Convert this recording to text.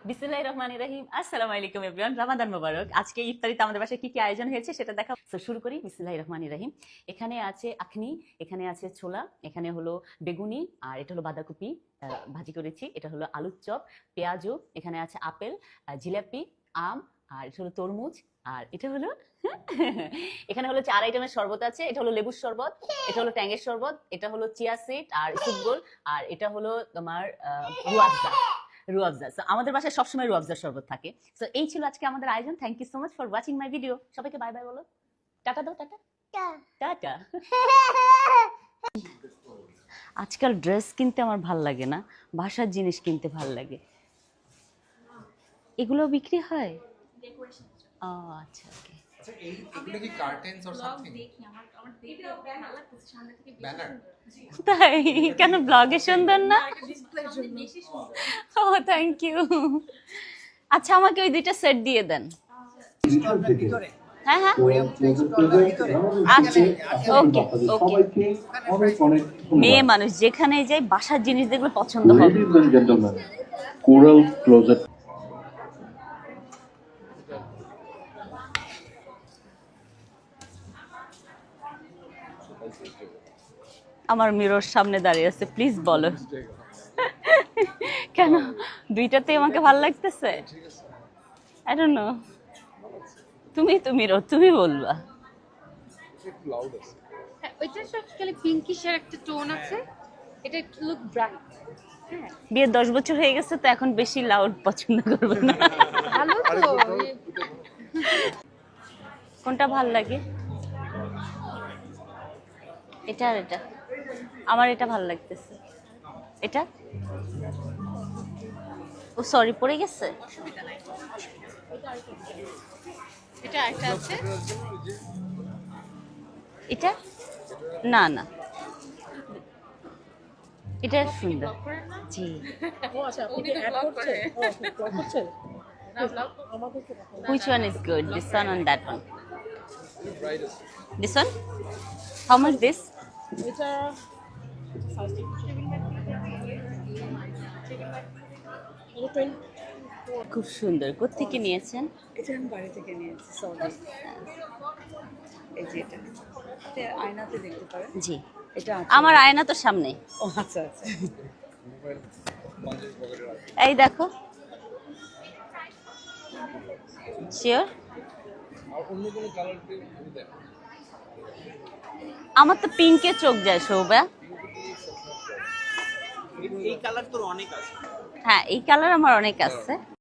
বিসমিল্লাহির রহমানির রহিম। আসসালামু আলাইকুম এভরিওয়ান, রমাদান মোবারক। আজকে ইফতারিতে আমাদের বাসায় কি কি আয়োজন হয়েছে সেটা দেখা। তো শুরু করি। বিসমিল্লাহির রহমানির রহিম। এখানে আছে আখনি, এখানে আছে ছোলা, এখানে হলো বেগুনি, আর এটা হলো বাঁধাকপি ভাজি করেছি, এটা হলো আলুর চপ, পেঁয়াজু, এখানে আছে আপেল, জিলাপি, আম, আর এটা হলো তরমুজ, আর এটা হলো এখানে হলো 4 আইটেমের শরবত আছে। এটা হলো লেবুর শরবত, এটা হলো ট্যাঙ্গের শরবত, এটা হলো চিয়া সিড আর ইসবগোল, আর এটা হলো তোমার রুয়াবজা। রুয়াবজা। সো আমাদের বাসায় সবসময় রুয়াবজার শরবত থাকে। সো এই ছিল আজকে আমাদের আয়োজন। Thank you so much for watching my video. সবাইকে বাই বাই বলো। টাটা দাও, টাটা টাটা। আজকাল ড্রেস কিনতে আমার ভাল লাগে না, বাসার জিনিস কিনতে ভাল লাগে। এগুলো বিক্রি হয়? ও আচ্ছা, ওকে। আচ্ছা, এগুলো কি কার্টেন্স অর সামথিং? ব্যানার? তাই? কেন ব্লগে সুন্দর না? ও থ্যাংক ইউ। আচ্ছা, আমাকে ওই দুইটা সেট দিয়ে দেন। হ্যাঁ হ্যাঁ, আচ্ছা ওকে ওকে। মেয়ে মানুষ যেখানে যাই বাসার জিনিস দেখলে পছন্দ হবে। Coral closet. আমার মিরর সামনে দাঁড়িয়ে আছে, প্লিজ বলো। কেন দুইটাতেই আমাকে ভালো লাগতেছে? আই ডোন্ট নো, তুমি তো মিরর, তুমি বলবা। ওইটা সবখানে পিঙ্কিশের একটা টোন আছে, এটা একটু লুক ব্রাইট। হ্যাঁ, বিয়ের 10 বছর হয়ে গেছে তো এখন বেশি লাউড পছন্দ করবে না। ভালো তো। কোনটা ভাল লাগে? এটা আর এটা? আমার এটা ভাল লাগতেছে। এটা ও সরি পড়ে গেছে। এটা একটা আছে, এটা না না, এটা সুন্দর। ব্লক করে না? জি। Which one is good? This one and that one? This one? How much this? খুব সুন্দর। কোত্থেকে নিয়েছেন? এটা আমি বাড়ি থেকে নিয়েছি, সরি। এই যে এটা, এটা আয়নাতে দেখতে পারেন। জি, এটা আমার আয়না তো সামনে। ও আচ্ছা আচ্ছা। এই দেখো, শিওর? আমার তো পিঙ্কে চোখ যায় শোভা। এই কালার তোর অনেক আছে। হ্যাঁ, এই কালার আমার অনেক আছে।